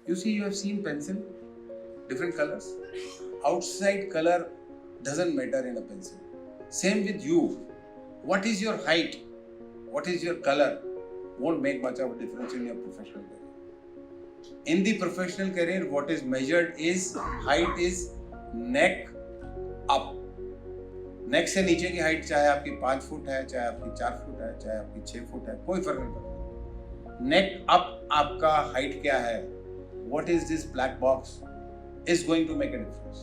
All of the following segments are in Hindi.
You see, you have seen pencil, different colors. Outside color doesn't matter in a pencil. Same with you. What is your height? What is your color? Won't make much of a difference in your professional career. In the professional career, what is measured is height is neck up. नेक से नीचे की हाइट चाहे आपकी 5 फुट है, चाहे आपकी 4 फुट है, चाहे आपकी 6 फुट है, कोई फर्क नहीं पड़ता। नेक अप आपका हाइट क्या है? What is this black box is going to make a difference.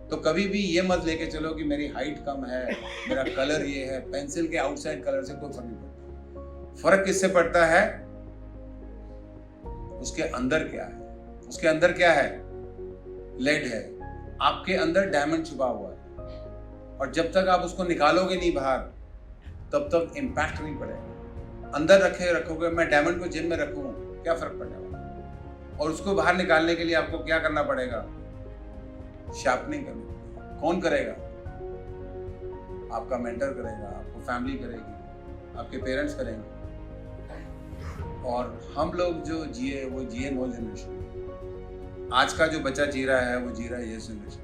तो कभी भी ये मत लेके चलो कि मेरी हाइट कम है, मेरा कलर ये है। पेंसिल के आउटसाइड कलर से कोई फर्क नहीं पड़ता। फर्क किससे पड़ता है? उसके अंदर क्या है? उसके अंदर क्या है? लेड है। आपके अंदर डायमंड छुपा हुआ है, और जब तक आप उसको निकालोगे नहीं बाहर, तब तक इम्पैक्ट नहीं पड़ेगा। अंदर रखोगे, मैं डायमंड को जेब में रखूं, क्या फर्क पड़ेगा? और उसको बाहर निकालने के लिए आपको क्या करना पड़ेगा? शार्पनिंग करनी पड़ेगी। कौन करेगा? आपका मेंटर करेगा, आपको फैमिली करेगी, आपके पेरेंट्स करेंगे। और हम लोग जो जिए वो जिए नो जनरेशन। आज का जो बच्चा जी रहा है वो जी रहा है ये जनरेशन।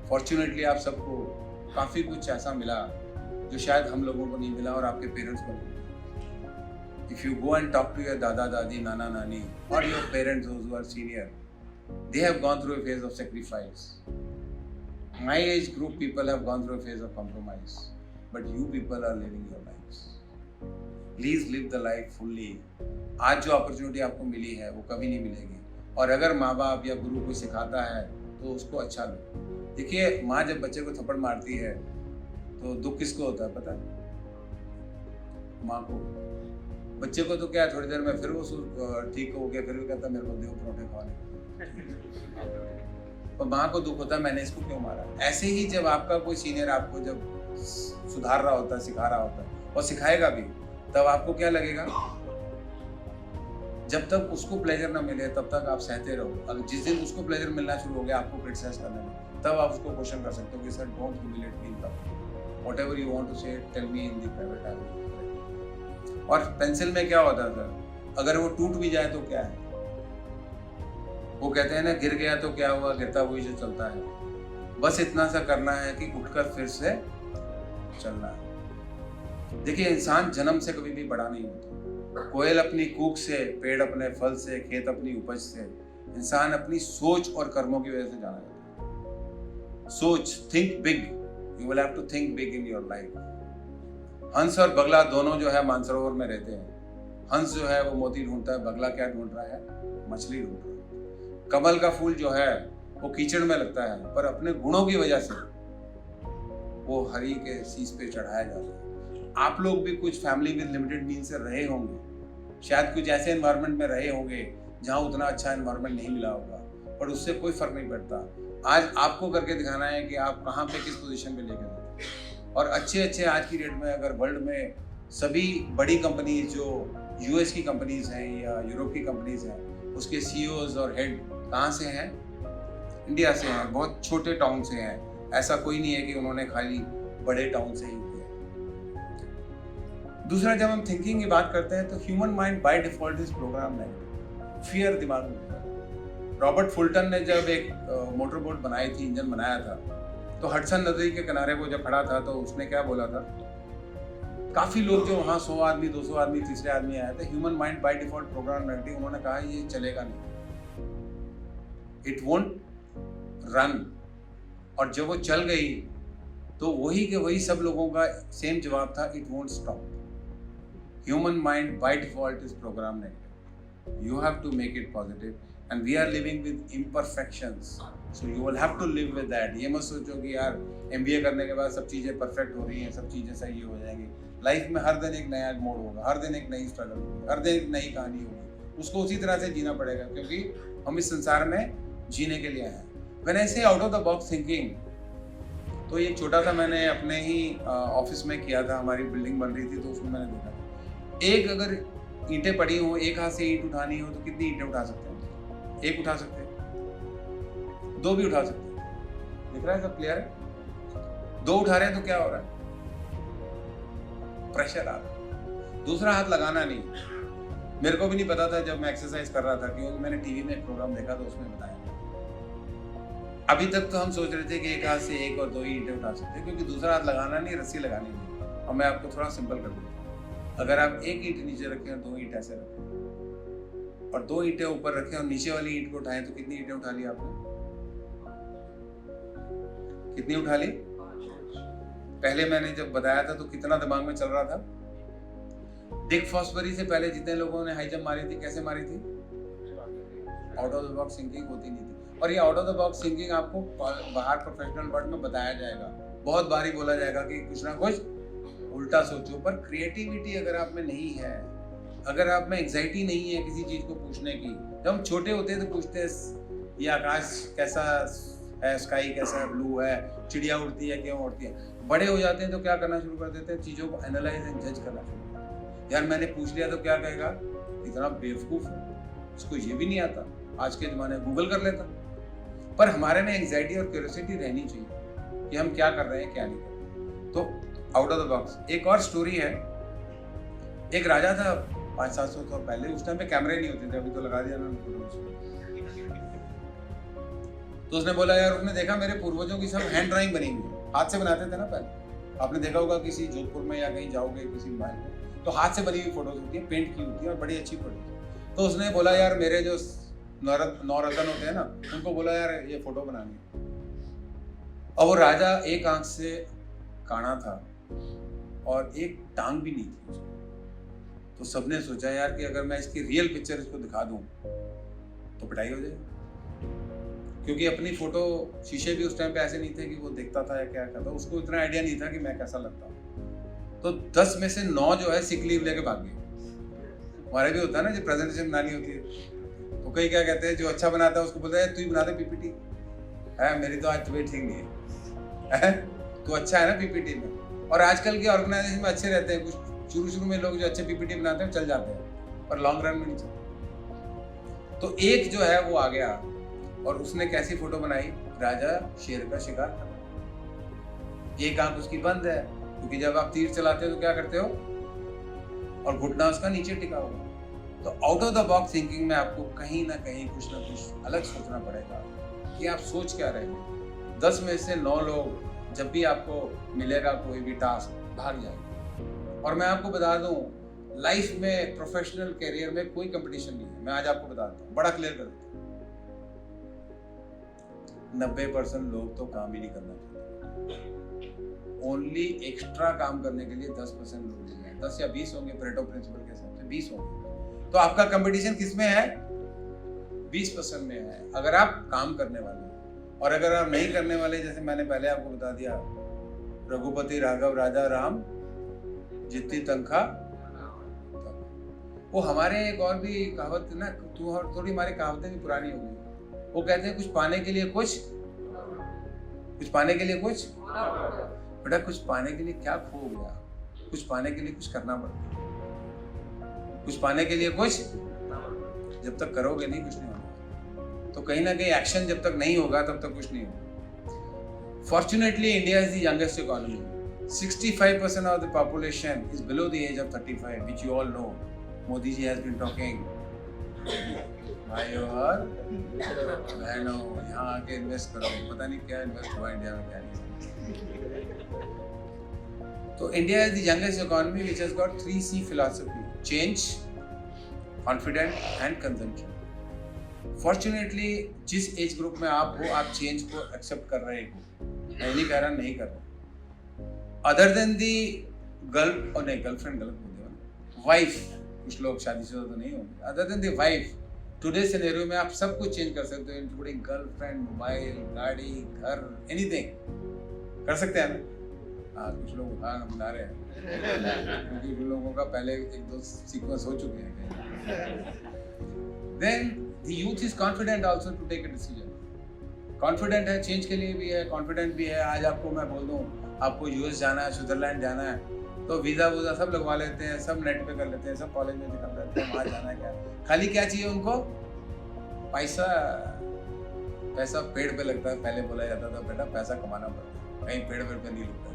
फॉर्चुनेटली आप सबको काफ़ी कुछ ऐसा मिला जो शायद हम लोगों को नहीं मिला और आपके पेरेंट्स को नहीं मिला। If you go and talk to your dada dadi, nana nani और your parents who are senior, they have gone through a phase of sacrifice. My age group people have gone through a phase of compromise, but you people are living your lives. Please live the life fully. आज जो अपॉर्चुनिटी आपको मिली है वो कभी नहीं मिलेगी, और अगर माँ बाप या गुरु कोई सिखाता है तो उसको अच्छा लो। देखिए, माँ जब बच्चे को थप्पड़ मारती है तो दुख किसको होता है पता है? माँ को। बच्चे को तो क्या, थोड़ी देर में फिर वो ठीक हो गया, फिर वो कहता है मेरे को दो परोठे खाने। और माँ को दुख होता है मैंने इसको क्यों मारा। ऐसे ही जब आपका कोई सीनियर आपको जब सुधार रहा होता है, सिखा रहा होता है और सिखाएगा भी, तब आपको क्या लगेगा? जब तक उसको प्लेजर ना मिले तब तक आप सहते रहो। अगर जिस दिन उसको प्लेजर मिलना शुरू हो गया आपको क्रिटिसाइज करने में, तब आप उसको क्वेश्चन कर सकते हो कि sir don't humiliate me in public, whatever you want to say tell me in the private time. और पेंसिल में क्या होता था, अगर वो टूट भी जाए तो क्या है? वो कहते हैं ना, गिर गया तो क्या हुआ, गिरता हुई जो चलता है। बस इतना सा करना है कि उठकर फिर से चलना है। देखिए, इंसान जन्म से कभी भी बड़ा नहीं होता। कोयल अपनी कूक से, पेड़ अपने फल से, खेत अपनी उपज से, इंसान अपनी सोच और कर्मों की वजह से जाना जाता है। सोच, think big, you will have to think big in your life. हंस और बगला दोनों जो है मानसरोवर में रहते हैं। हंस जो है वो मोती ढूंढता है, बगला क्या ढूंढ रहा है? मछली ढूंढ रहा है। कमल का फूल जो है वो कीचड़ में लगता है, पर अपने गुणों की वजह से वो हरि के शीश पे चढ़ाया जाता है। आप लोग भी कुछ फैमिली विद लिमिटेड मीन्स से रहे होंगे, शायद कुछ ऐसे एनवायरनमेंट में रहे होंगे जहाँ उतना अच्छा एनवायरनमेंट नहीं मिला होगा, पर उससे कोई फर्क नहीं पड़ता। आज आपको करके दिखाना है कि आप कहाँ पे किस पोजीशन पे लेकर जाते। और अच्छे आज की डेट में अगर वर्ल्ड में सभी बड़ी कंपनीज जो यूएस की कंपनीज हैं या यूरोप की कंपनीज हैं, उसके सीईओज और हेड कहाँ से हैं? इंडिया से हैं। बहुत छोटे टाउन से हैं। ऐसा कोई नहीं है कि उन्होंने खाली बड़े टाउन से ही किया। दूसरा, जब हम थिंकिंग की बात करते हैं तो human mind by default is program नहीं, फियर दिमाग में होता है। रॉबर्ट फुल्टन ने जब एक मोटर बोट बनाई थी, इंजन बनाया था, तो हडसन नदी के किनारे वो जब खड़ा था तो उसने क्या बोला था? काफी लोग जो वहाँ 100 आदमी, 200 आदमी, तीसरे आदमी आए थे, human mind by default program negative, उन्होंने कहा ये चलेगा नहीं, इट वोंट रन। और जब वो चल गई तो वही के वही सब लोगों का सेम जवाब था, it won't stop. Human mind by default is program negative. You have to make it positive, and we are living with imperfections, so you will have to live with that. ये मत सोचो कि यार MBA करने के बाद सब चीज़ें परफेक्ट हो रही हैं, सब चीज़ें सही हो जाएंगी। लाइफ में हर दिन एक नया मोड़ होगा, हर दिन एक नई स्ट्रगल होगी, हर दिन एक नई कहानी होगी। उसको उसी तरह से जीना पड़ेगा, क्योंकि हम इस संसार में जीने के लिए हैं। When I say out of the box thinking, तो ये छोटा सा मैंने अपने ही ऑफिस में किया था। हमारी बिल्डिंग बन रही थी तो उसमें मैंने देखा, एक अगर ईंटें पड़ी हो, एक हाथ से ईंट उठानी हो तो कितनी ईंटें उठा सकते हैं? एक उठा सकते हैं, 2 भी उठा सकते हैं। दिख रहा है, सब क्लियर है? 2 उठा रहे हैं तो क्या हो रहा है? प्रेशर आ रहा है। दूसरा हाथ लगाना नहीं। मेरे को भी नहीं पता था जब मैं एक्सरसाइज कर रहा था, क्योंकि मैंने टीवी में एक प्रोग्राम देखा तो उसमें बताया। अभी तक तो हम सोच रहे थे कि एक हाथ से 1 और 2 ही ईंटें उठा सकते हैं, क्योंकि दूसरा हाथ लगाना नहीं, रस्सी लगानी नहीं। और मैं आपको थोड़ा सिंपल कर देता हूँ। अगर आप 1 ईंट नीचे रखें और 2 ईंट ऐसे रखें और 2 ईंटें ऊपर रखें और नीचे वाली ईंट को उठाएं, तो कितनी ईंटें उठा ली आपने? कितनी उठा ली? पहले मैंने जब बताया था तो कितना दिमाग में चल रहा था? डिक फॉस्बरी से पहले जितने लोगों ने हाई जंप मारी थी, कैसे मारी थी? Out of the box thinking होती नहीं थी। और ये out of the box thinking आपको बाहर प्रोफेशनल वर्ल्ड में बताया जाएगा, बहुत बारी बोला जाएगा कि कुछ ना कुछ उल्टा सोचो। पर क्रिएटिविटी अगर आप में नहीं है, अगर आप में एंग्जाइटी नहीं है किसी चीज को पूछने की, जब हम छोटे होते हैं तो पूछते हैं ये आकाश कैसा है, स्काई कैसा है, ब्लू है, चिड़िया उड़ती है, क्यों उड़ती है। बड़े हो जाते हैं तो क्या करना शुरू कर देते हैं, चीजों को एनालाइज एंड जज करना शुरू करते हैं। यार मैंने पूछ लिया तो क्या कहेगा, इतना बेवकूफ है, इसको ये भी नहीं आता, आज के जमाने में गूगल कर लेता। पर हमारे में एंग्जाइटी और क्यूरियोसिटी रहनी चाहिए कि हम क्या कर रहे हैं क्या नहीं कर रहे। तो आउट ऑफ द बॉक्स। एक और स्टोरी है, एक राजा था 500-700 साल पहले, उस टाइम पे कैमरे नहीं होते थे, अभी तो लगा दिया उन्होंने। तो उसने बोला यार, उसने देखा मेरे पूर्वजों की सब हैंड ड्राइंग बनी हुई है, हाथ से बनाते थे ना पहले। आपने देखा होगा किसी जोधपुर में या कहीं जाओगे किसी महल में तो हाथ से बनी हुई फोटोज होती है, पेंट की होती है और बड़ी अच्छी फोटो। तो उसने बोला यार मेरे जो नौरत्न होते हैं ना, उनको बोला यार ये फोटो बनानी है। और वो राजा एक आंख से काना था और एक टांग भी नहीं थी उसको। तो सबने सोचा यार कि अगर मैं इसकी रियल पिक्चर इसको दिखा दूं तो पिटाई हो जाएगी, क्योंकि अपनी फोटो शीशे भी उस टाइम पे ऐसे नहीं थे कि वो देखता था या क्या करता, उसको इतना आइडिया नहीं था कि मैं कैसा लगता हूँ। तो 10 में से 9 जो है सिक लीव लेके भाग गए। हमारे भी होता है ना, जब प्रेजेंटेशन बनानी होती है तो कई क्या कहते हैं, जो अच्छा बनाता है उसको बोलता है तू ही बना दे पीपीटी, है मेरी तो आज तबीयत ठीक नहीं है, तो अच्छा है ना पीपीटी में। और आजकल के ऑर्गेनाइजेशन में अच्छे रहते हैं, कुछ शुरू में लोग जो अच्छे पीपीटी बनाते हैं चल जाते हैं, पर लॉन्ग रन में नहीं चलते। तो एक जो है वो आ गया और उसने कैसी फोटो बनाई, राजा शेर का शिकार कर रहा है, एक आंख उसकी बंद है, क्योंकि जब आप तीर चलाते हो तो क्या करते हो, और घुटना उसका नीचे टिका हुआ। तो out of the box thinking में आपको कहीं ना कहीं कुछ ना कुछ अलग सोचना पड़ेगा कि आप सोच क्या रहे हैं। 10 में से 9 लोग जब भी आपको मिलेगा कोई भी टास्क भाग जाएंगे। और मैं आपको बता दूं, लाइफ में प्रोफेशनल कैरियर में कोई कंपटीशन नहीं है। मैं आज आपको बताता हूँ, बड़ा क्लियर कर देता हूँ, 90% लोग तो काम ही नहीं करना चाहते। ओनली एक्स्ट्रा काम करने के लिए 10% लोग मिल जाए, 10 या 20 होंगे, परेटो प्रिंसिपल के हिसाब से 20 होंगे। तो आपका कंपटीशन किस में है? 20% में है, अगर आप काम करने वाले हैं। और अगर आप नहीं करने वाले, जैसे मैंने पहले आपको बता दिया, रघुपति राघव राजा राम जितनी तनख्वाह। वो हमारे एक और भी कहावत ना, थोड़ी हमारी कहावतें भी पुरानी हो गई। वो कहते हैं कुछ पाने के लिए कुछ पाने के लिए कुछ। बेटा कुछ पाने के लिए क्या खो गया? कुछ पाने के लिए कुछ करना पड़ता है, कुछ पाने के लिए कुछ, जब तक करोगे नहीं कुछ नहीं होगा। तो कहीं ना कहीं एक्शन जब तक नहीं होगा तब तक कुछ नहीं होगा। Fortunately India is the youngest economy. 65% of the population is below the age of 35, which you all know. Modi ji has been talking. भाइयों और बहनों, यहाँ आके इन्वेस्ट करो, पता नहीं क्या इन्वेस्ट हुआ इंडिया में, क्या नहीं। तो India is the youngest economy which has got 3C philosophy: change, confident and consumption. Fortunately जिस एज ग्रुप में आप हो, आप चेंज को एक्सेप्ट कर रहे हो, मैं नहीं कह रहा नहीं कर रहे। अदर देन दी गर्ल, और नहीं गर्लफ्रेंड गलत बोल दिया, वाइफ, कुछ लोग शादीशुदा तो नहीं होंगे, अदर देन दी वाइफ, टुडे सिनेरियो में आप सब कुछ चेंज कर सकते हो, इंक्लूडिंग गर्लफ्रेंड, मोबाइल, गाड़ी, घर, एनीथिंग कर सकते हैं ना। हाँ कुछ लोग हाँ बना रहे हैं क्योंकि उन लोगों का पहले 1-2 सीक्वेंस हो चुके हैं। Then the youth is confident also to take a decision. Confident है, चेंज के लिए भी है, कॉन्फिडेंट भी है। आज आपको मैं बोल दूं, आपको यूएस जाना है, स्विट्जरलैंड जाना है, तो वीज़ा वूज़ा सब लगवा लेते हैं, सब नेट पे कर लेते हैं, सब कॉलेज में निकल लेते हैं, वहाँ जाना है क्या, खाली क्या चाहिए उनको, पैसा। पैसा पेड़ पे लगता है, पहले बोला जाता था बेटा पैसा कमाना पड़ता है, कहीं पेड़ पे नहीं लगता।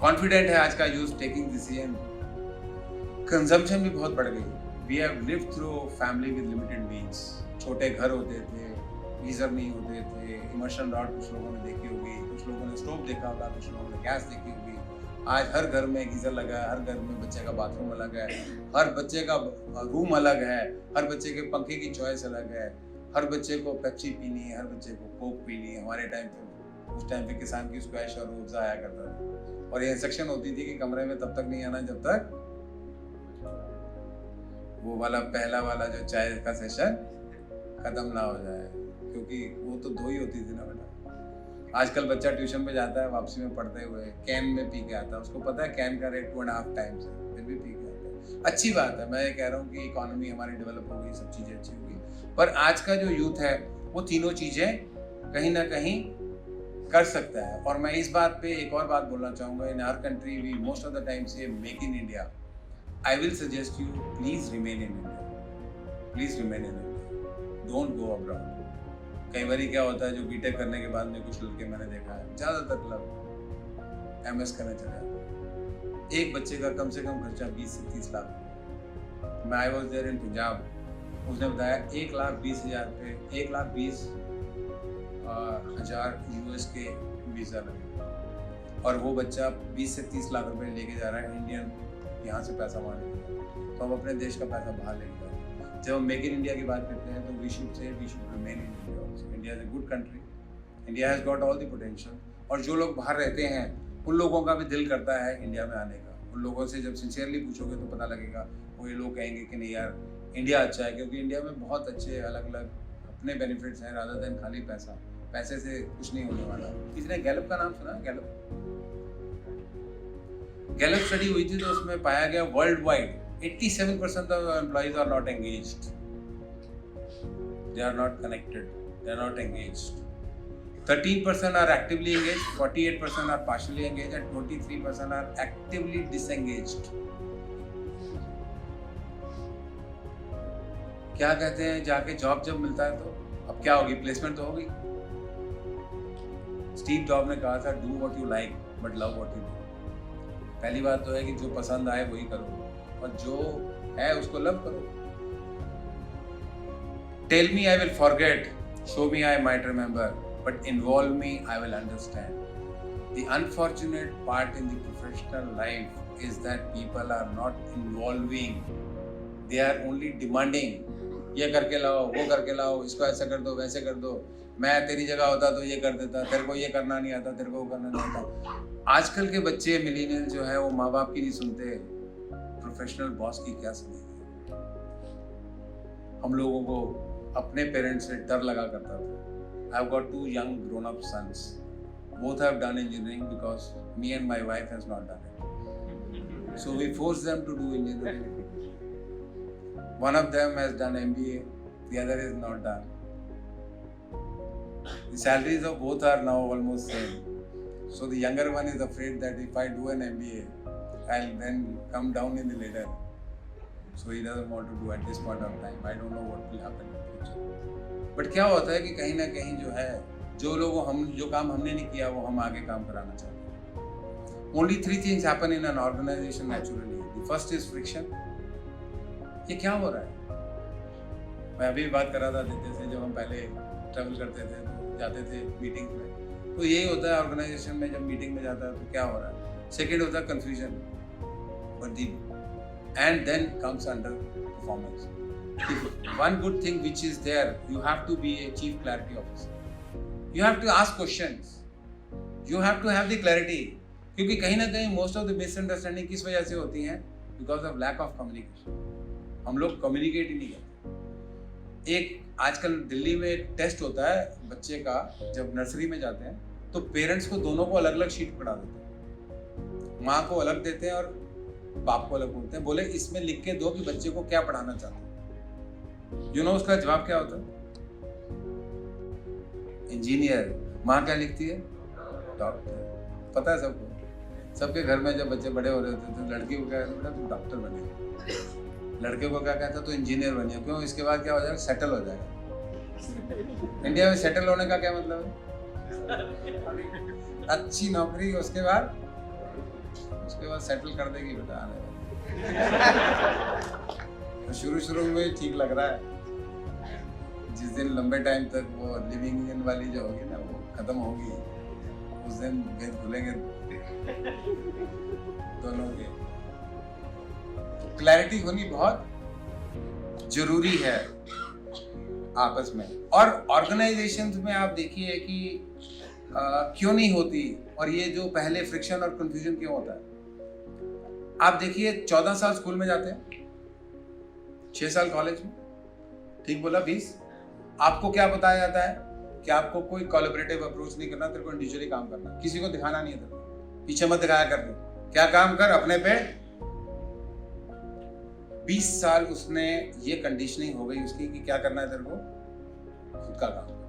कॉन्फिडेंट है आज का यूथ टेकिंग डिसीजन। कंजम्पशन भी बहुत बढ़ गई। We have lived through family with limited means. छोटे घर होते थे, गीजर नहीं होते थे, इमर्शन रॉड कुछ लोगों ने देखी होगी, कुछ लोगों ने स्टोव देखा होगा, कुछ लोगों ने गैस देखी होगी। आज हर घर में गीजर लगा है, हर घर में बच्चे का बाथरूम अलग है, हर बच्चे का रूम अलग है, हर बच्चे के पंखे की चॉइस अलग है, हर बच्चे को पेप्सी पीनी है, हर बच्चे को कोक पीनी है। हमारे टाइम पे, उस टाइम पे किसान की स्क्वैश और रूअफ़ज़ा आया करता था, और ये इंस्ट्रक्शन होती थी कि कमरे में तब तक नहीं आना जब तक वो वाला पहला वाला जो चाय का सेशन खत्म ना हो जाए, क्योंकि वो तो दो ही होती थी ना बेटा। आजकल बच्चा ट्यूशन पे जाता है, वापसी में पढ़ते हुए कैन में पी के आता है, उसको पता है कैन का रेट 2.5 टाइम्स है, फिर भी पी के आता है। अच्छी बात है, मैं ये कह रहा हूँ कि इकोनॉमी हमारी डेवलप हो गई, सब चीज़ें अच्छी होगी, पर आज का जो यूथ है वो तीनों चीज़ें कहीं ना कहीं कर सकता है। और मैं इस बात पे एक और बात बोलना चाहूँगा, in our country we most of the time say make in India. I will suggest you, please remain in India, please remain in India, don't go abroad. कई बार क्या होता है, जो बीटेक करने के बाद में कुछ लड़के मैंने देखा है, ज़्यादातर लोग एमएस करने चले जाते हैं। एक बच्चे का कम से कम खर्चा 20 से 30 लाख। मैं I was there in Punjab, उसने बताया 1,20,000 पे 1,20,000 यूएस के वीज़ा लगे, और वो बच्चा 20 से 30 लाख रुपए लेके जा रहा है इंडियन, यहाँ से पैसा वहाँ लेके। तो हम अपने देश का पैसा बाहर लेके जा रहे हैं। जब हम मेक इन इंडिया की बात करते हैं तो we should remain in India. India is a good country, India has got all the potential, और जो लोग बाहर रहते हैं उन लोगों का भी दिल करता है इंडिया में आने का। उन लोगों से जब सिंसियरली पूछोगे तो पता लगेगा, वो ये लोग कहेंगे कि नहीं यार इंडिया अच्छा है, क्योंकि इंडिया में बहुत अच्छे अलग अलग अपने बेनिफिट्स हैं, रादर देन खाली पैसा। पैसे से कुछ नहीं होने वाला। किसने गैलप का नाम सुना? गैलप स्टडी हुई थी तो उसमें पाया गया world wide 87% of employees are not engaged, they are not connected, they are not engaged. 13% are actively engaged, 48% are partially engaged, and 23% are actively disengaged. क्या कहते हैं, जाके जॉब जब मिलता है तो अब क्या होगी, प्लेसमेंट तो होगी। स्टीव जॉब ने कहा था, do what you like but love what you do. पहली बात तो है कि जो पसंद आए वही करो, और जो है उसको लव करो। Tell me I will forget, show me I might remember, but involve me I will understand. The unfortunate part in the professional life is that people are not involving, they are only demanding. ये करके लाओ, वो करके लाओ, इसको ऐसा कर दो, वैसे कर दो, मैं तेरी जगह होता तो ये कर देता, तेरे को ये करना नहीं आता, तेरे को वो करना नहीं आता। आजकल के बच्चे मिलीनियल जो है वो माँ बाप की नहीं सुनते, प्रोफेशनल बॉस की क्या सुनेंगे। हम लोगों को अपने पेरेंट्स से डर लगा करता था। I have got 2 young grown up sons, both have done engineering because me and my wife has not done it, so we force them to do engineering. One of them has done MBA, the other is not done. The salaries of both are now almost same, so the younger one is afraid that if I do an MBA I'll then come down in the ladder, so he doesn't want to do at this point of time. I don't know what will happen. But क्या होता है कि कहीं ना कहीं जो है, जो काम हमने नहीं किया वो हम आगे काम कराना चाहते हैं। Only 3 things happen in an organization naturally. The first is friction. ये क्या हो रहा है? मैं अभी बात कर रहा था आदित्य से, जब हम पहले ट्रैवल करते थे तो जाते थे मीटिंग में, तो यही होता है ऑर्गेनाइजेशन में, जब मीटिंग में जाता है तो क्या हो रहा है। सेकेंड होता है confusion, and then comes under performance. One good thing which is there, you have to be a chief clarity officer. You have to ask questions. You have to have the clarity. क्योंकि कहीं ना कहीं most of the misunderstanding किस वजह से होती हैं? Because of lack of communication. हम लोग communicate ही नहीं करते। एक आजकल दिल्ली में एक टेस्ट होता है बच्चे का, जब नर्सरी में जाते हैं तो पेरेंट्स को दोनों को अलग अलग शीट पढ़ा देते हैं, माँ को अलग देते हैं और बाप को अलग बोलते हैं, बोले इसमें लिख के दो कि बच्चे को क्या पढ़ाना चाहते हैं। उसका जवाब क्या होता है? इंजीनियर। माँ क्या लिखती है? डॉक्टर। पता है सबको, सबके घर में जब बच्चे बड़े हो रहे होते तो लड़की को क्या कहता, बेटा तुम डॉक्टर बनिए, लड़के को क्या कहता तो इंजीनियर बनिए। क्यों? इसके बाद क्या हो जाएगा? सेटल हो जाएगा। इंडिया में सेटल होने का क्या मतलब है? अच्छी नौकरी, उसके बाद सेटल कर देगी बेटा आने वाली। शुरू में ठीक लग रहा है, जिस दिन लंबे टाइम तक वो लिविंग इन वाली जो होगी ना वो खत्म होगी, उस दिन भेद खुलेंगे दोनों के। क्लैरिटी होनी बहुत जरूरी है आपस में। और ऑर्गेनाइजेशंस में आप देखिए कि क्यों नहीं होती, और ये जो पहले फ्रिक्शन और कंफ्यूजन क्यों होता है। आप देखिए 14 साल स्कूल में जाते हैं, 6 साल कॉलेज में, ठीक बोला 20। आपको क्या बताया जाता है कि आपको कोई कोलैबोरेटिव अप्रोच नहीं करना, तेरे को इंडिविजुअली काम करना, किसी को दिखाना नहीं है, तेरे को पीछे मत दिखाया कर दो, क्या काम कर अपने पे। 20 साल उसने ये कंडीशनिंग हो गई उसकी कि क्या करना है तेरे को, खुद का काम।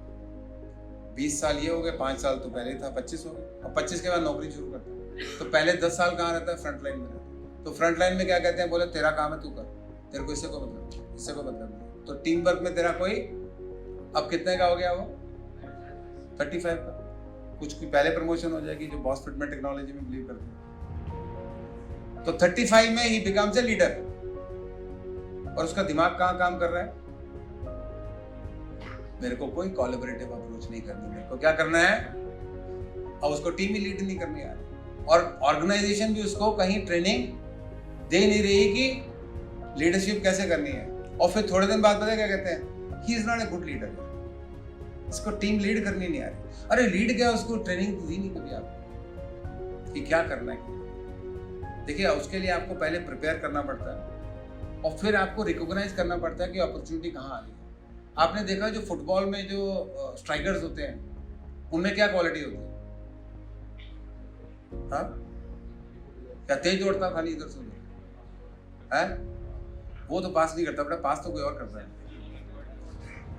20 साल ये हो गए, 5 साल तो पहले था, 25 हो गए, और 25 के बाद नौकरी शुरू करते हैं। तो पहले 10 साल कहाँ रहता है, फ्रंट लाइन में रहता है। तो फ्रंट लाइन में क्या कहते हैं, बोले तेरा काम है तू कर, तेरे को इससे को मतलब, इससे को मतलब नहीं। तो टीम वर्क में तेरा कोई, अब कितने का हो गया वो, 35 का। कुछ की पहले प्रमोशन हो जाएगी जो बॉस फिटमेंट टेक्नोलॉजी में बिलीव करते हैं। तो 35 में ही बिकम्स ए लीडर, और उसका दिमाग कहाँ काम कर रहा है, मेरे को कोई कोलैबोरेटिव अप्रोच नहीं करनी, मेरे को क्या करना है, और उसको टीम ही लीड नहीं करनी आ रही, और ऑर्गेनाइजेशन भी उसको कहीं ट्रेनिंग दे नहीं रही कि लीडरशिप कैसे करनी है। और फिर थोड़े दिन बाद पता क्या कहते हैं, he is not a good leader, इसको टीम लीड करनी नहीं आ रही। अरे लीड क्या, उसको ट्रेनिंग दी नहीं कभी आपको कि क्या करना है। देखिए उसके लिए आपको पहले प्रिपेयर करना पड़ता है, और फिर आपको रिकॉग्नाइज करना पड़ता है कि अपॉर्चुनिटी कहाँ आ रही है। आपने देखा जो फुटबॉल में जो स्ट्राइकर्स होते हैं उनमें क्या क्वालिटी होती है, हाँ क्या तेज दौड़ता खाली इधर से उधर है, वो तो पास नहीं करता, बेटा पास तो कोई और करता है।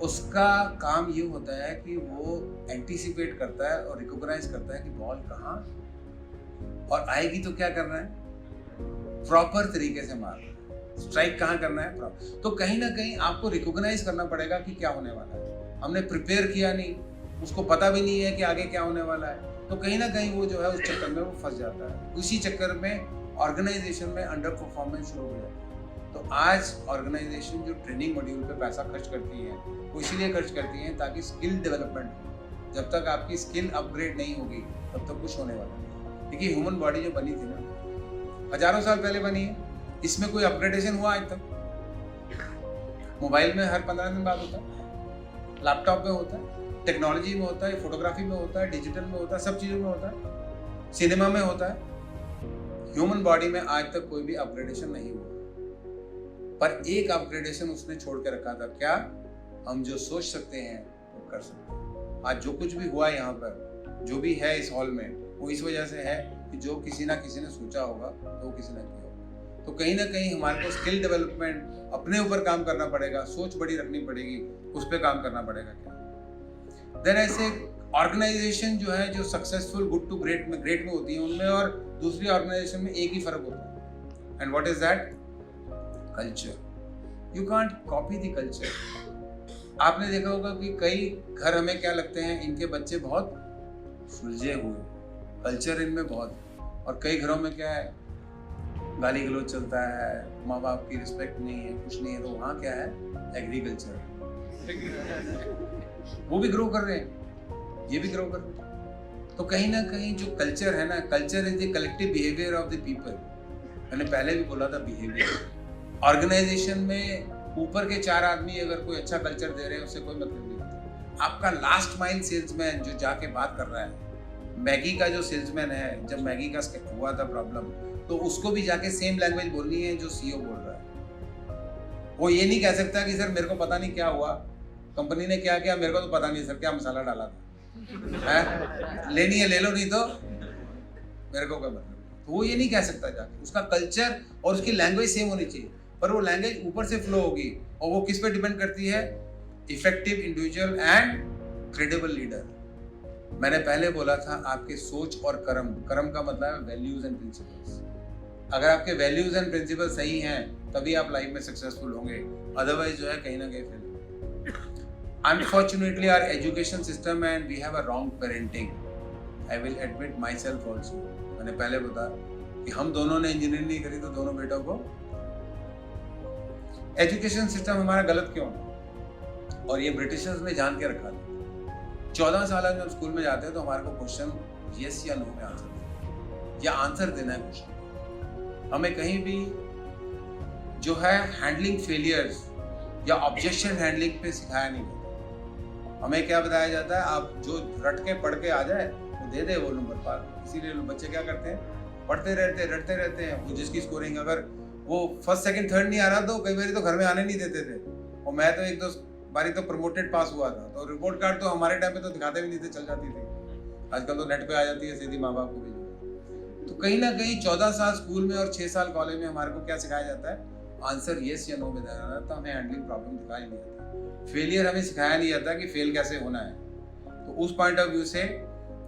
उसका काम ये होता है कि वो एंटीसिपेट करता है और रिकॉग्नाइज करता है कि बॉल कहाँ और आएगी तो क्या करना है, प्रॉपर तरीके से मारना, स्ट्राइक कहाँ करना है प्रॉपर। तो कहीं ना कहीं आपको रिकॉग्नाइज करना पड़ेगा कि क्या होने वाला है। हमने प्रिपेयर किया नहीं, उसको पता भी नहीं है कि आगे क्या होने वाला है, तो कहीं ना कहीं वो जो है उस चक्कर में वो फंस जाता है। उसी चक्कर में ऑर्गेनाइजेशन में अंडर परफॉर्मेंस शुरू हो जाती है। तो आज ऑर्गेनाइजेशन जो ट्रेनिंग मॉड्यूल पे पैसा खर्च करती है वो इसीलिए खर्च करती है ताकि स्किल डेवलपमेंट हो। जब तक आपकी स्किल अपग्रेड नहीं होगी तब तक कुछ होने वाला नहीं। देखिए ह्यूमन बॉडी जो बनी थी ना, हजारों साल पहले बनी है, इसमें कोई अपग्रेडेशन हुआ आज तक? मोबाइल में हर 15 दिन बाद होता है, लैपटॉप में होता है, टेक्नोलॉजी में होता है, फोटोग्राफी में होता है, डिजिटल में होता है, सब चीज़ों में होता है, सिनेमा में होता है। ह्यूमन बॉडी में आज तक कोई भी अपग्रेडेशन नहीं हुआ, पर एक अपग्रेडेशन उसने छोड़ के रखा था। क्या? हम जो सोच सकते हैं वो कर सकते हैं। आज जो कुछ भी हुआ यहाँ पर, जो भी है इस हॉल में, वो इस वजह से है कि जो किसी ना किसी ने सोचा होगा तो किसी ने किया होगा। तो कहीं ना कहीं हमारे को स्किल डेवलपमेंट, अपने ऊपर काम करना पड़ेगा, सोच बड़ी रखनी पड़ेगी, उस पर काम करना पड़ेगा। क्या देन ऐसे ऑर्गेनाइजेशन जो है, जो सक्सेसफुल गुड टू ग्रेट में होती है, उनमें और दूसरी ऑर्गेनाइजेशन में एक ही फर्क होता है, and what is that? Culture. You can't copy the culture. आपने देखा होगा कि कई घर हमें क्या लगते हैं, इनके बच्चे बहुत सुलझे हुए, कल्चर इनमें बहुत, और कई घरों में क्या है, गाली गलौज चलता है, माँ बाप की रिस्पेक्ट नहीं है, कुछ नहीं है। तो वहाँ क्या है? एग्रीकल्चर। वो भी ग्रो कर रहे हैं, ये भी ग्रो कर रहे हैं। तो कहीं ना कहीं जो कल्चर है ना, culture is the collective behaviour of the people. मैंने पहले भी बोला था बिहेवियर। ऑर्गेनाइजेशन में ऊपर के 4 आदमी अगर कोई अच्छा कल्चर दे रहे हैं, उससे कोई मतलब नहीं। आपका लास्ट माइल सेल्समैन जो जाके बात कर रहा है, मैगी का जो सेल्समैन है, जब मैगी का हुआ था प्रॉब्लम, तो उसको भी जाके सेम लैंग्वेज बोलनी है जो सीईओ बोल रहा है। वो ये नहीं कह सकता कि सर मेरे को पता नहीं क्या हुआ, कंपनी ने क्या किया, मेरे को तो पता नहीं सर क्या मसाला डाला था, है लेनी है ले लो, नहीं तो मेरे को क्या मतलब। तो वो ये नहीं कह सकता जाके। उसका कल्चर और उसकी लैंग्वेज सेम होनी चाहिए, पर वो लैंग्वेज ऊपर से फ्लो होगी, और वो किस पे डिपेंड करती है? Effective individual and credible leader. मैंने पहले बोला था आपके सोच और कर्म, कर्म का मतलब है वैल्यूज एंड प्रिंसिपल्स। अगर आपके वैल्यूज एंड प्रिंसिपल सही हैं तभी आप लाइफ में सक्सेसफुल होंगे, अदरवाइज जो है कहीं ना कहीं fail. Unfortunately, our education system and we have a wrong parenting. I will admit myself also. मैंने पहले बताया कि हम दोनों ने इंजीनियरिंग नहीं करी तो दोनों बेटों को एजुकेशन सिस्टम हमारा गलत क्यों है? और ये ब्रिटिशर्स ने जान के रखा था। 14 साल जब स्कूल में जाते हैं तो हमारे को क्वेश्चन यस या नो में आंसर देना या आंसर देना है क्वेश्चन। हमें कहीं भी जो है हैंडलिंग फेलियर्स या ऑब्जेक्शन हैंडलिंग पे सिखाया नहीं जाता। हमें क्या बताया जाता है, आप जो रट के पढ़ के आ जाए वो दे दे, वो नंबर पार। इसीलिए बच्चे क्या करते हैं, पढ़ते रहते रटते रहते हैं। वो जिसकी स्कोरिंग अगर वो फर्स्ट सेकंड थर्ड नहीं आ रहा तो कई बार तो घर में आने नहीं देते थे। और मैं तो एक दो बारी तो प्रमोटेड पास हुआ था, तो रिपोर्ट कार्ड तो हमारे टाइम पे तो दिखाते भी नहीं थे, चल जाती थी। आजकल तो नेट पे आ जाती है सीधी, माँ बाप को भी। तो कहीं ना कहीं 14 साल स्कूल में और 6 साल कॉलेज में हमारे को क्या सिखाया जाता है, आंसर यस या नो में देना है। तो हमें हैंडलिंग प्रॉब्लम सिखाया नहीं जाता, फेलियर हमें सिखाया नहीं जाता कि फेल कैसे होना है। तो उस पॉइंट ऑफ व्यू से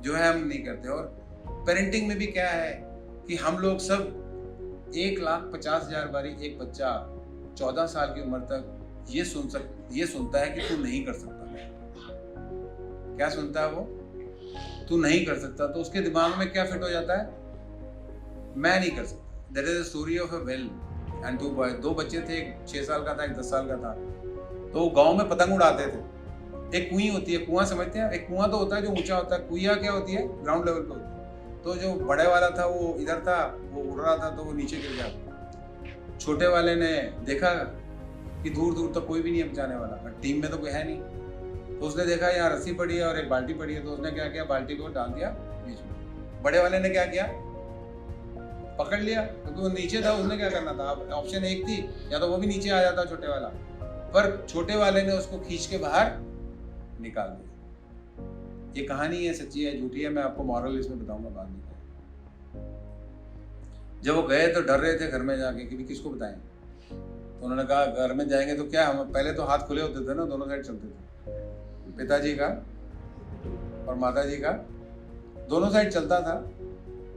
जो है हम नहीं करते। और पेरेंटिंग में भी क्या है कि हम लोग सब 1,50,000 बारी एक बच्चा 14 साल की उम्र तक ये सुनता है कि तू नहीं कर सकता। क्या सुनता है वो? तू नहीं कर सकता। तो उसके दिमाग में क्या फिट हो जाता है, मैं नहीं कर सकता। That is the story of a well and two boy. 2 बच्चे थे, एक 6 साल का था, एक 10 साल का था। तो वो गांव में पतंग उड़ाते थे। एक कुआं होती है, कुआं समझते हैं? एक कुआं तो होता है जो ऊंचा होता है, कुइया क्या होती है, ग्राउंड लेवल पे होती है। तो जो बड़े वाला था वो इधर था, वो उड़ रहा था तो वो नीचे गिर गया। छोटे वाले ने देखा कि दूर दूर तक कोई भी नहीं है बचाने वाला, टीम में तो कोई है नहीं। तो उसने देखा यहाँ रस्सी पड़ी है और एक बाल्टी पड़ी है, तो उसने क्या किया, बाल्टी को डाल दिया बीच में। बड़े वाले ने क्या किया, पकड़ लिया, क्योंकि वो नीचे था। उसने क्या करना था, ऑप्शन एक थी, या तो वो भी नीचे आ जाता छोटे वाला, पर छोटे वाले ने उसको खींच के बाहर निकाल दिया। ये कहानी है, सच्ची है झूठी है, मैं आपको मॉरल इसमें बताऊंगा बाद में। जब वो गए तो डर रहे थे घर में जाके कि किसको बताएं। तो उन्होंने कहा घर में जाएंगे तो क्या, हम पहले तो हाथ खुले होते थे ना, दोनों साइड चलते थे, पिताजी का और माताजी का दोनों साइड चलता था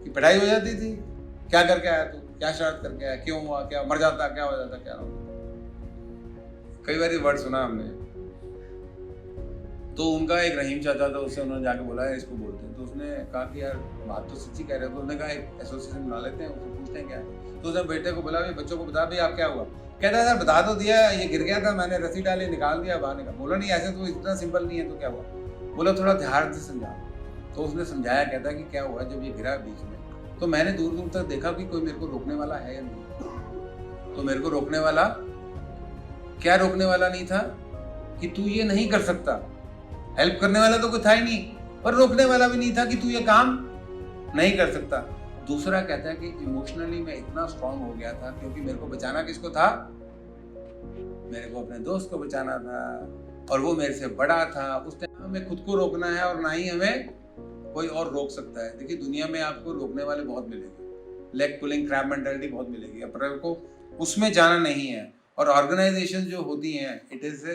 कि पढ़ाई हो जाती थी। क्या करके आया तू, क्या शरारत करके आया, क्यों हुआ, क्या मर जाता, क्या हो जाता, क्या होता। कई बार वर्ड सुना हमने। तो उनका एक रहीम चाचा था, उससे उन्होंने जाके बोला है इसको बोलते हैं। तो उसने कहा कि यार बात तो सच्ची कह रहे हो। तो उन्होंने कहा एक एसोसिएशन बना लेते हैं, उसको पूछते हैं क्या है। तो उसने बेटे को बोला, भाई बच्चों को बता, भाई आप क्या हुआ। कहता है सर बता तो दिया, ये गिर गया था, मैंने रस्सी डाली, निकाल दिया, बाहर निकाल। बोला नहीं ऐसे तो इतना सिंपल नहीं है, तो क्या हुआ। बोला थोड़ा ध्यान से समझा। तो उसने समझाया, कहता कि क्या हुआ, जब ये गिरा बीच में तो मैंने दूर दूर तक देखा कि कोई मेरे को रोकने वाला है या नहीं। तो मेरे को रोकने वाला क्या, रोकने वाला नहीं था कि तू ये नहीं कर सकता। हेल्प करने वाला तो कोई था ही नहीं, पर रोकने वाला भी नहीं था कि तू ये काम नहीं कर सकता। दूसरा कहता है कि इमोशनली मैं इतना स्ट्रांग हो गया था, क्योंकि मेरे को बचाना किसको था, मेरे को अपने दोस्त को बचाना था, और वो मेरे से बड़ा था। उस टाइम हमें खुद को रोकना है और ना ही हमें कोई और रोक सकता है। देखिए दुनिया में आपको रोकने वाले बहुत मिलेंगे, लेग पुलिंग क्रैब मेंटालिटी बहुत मिलेगी, पर आपको उसमें जाना नहीं है। और ऑर्गेनाइजेशन जो होती हैं, it is a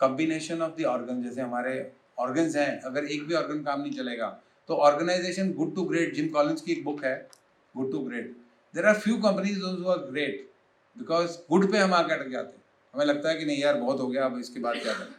combination of the organ. जैसे हमारे ऑर्गन्स हैं, अगर एक भी ऑर्गन काम नहीं चलेगा तो organisation good to great, Jim Collins की एक बुक है good to great. There are few companies who are great because good पे हम आकर अटक जाते हैं। हमें लगता है कि नहीं यार बहुत हो गया, अब इसके बाद क्या करें।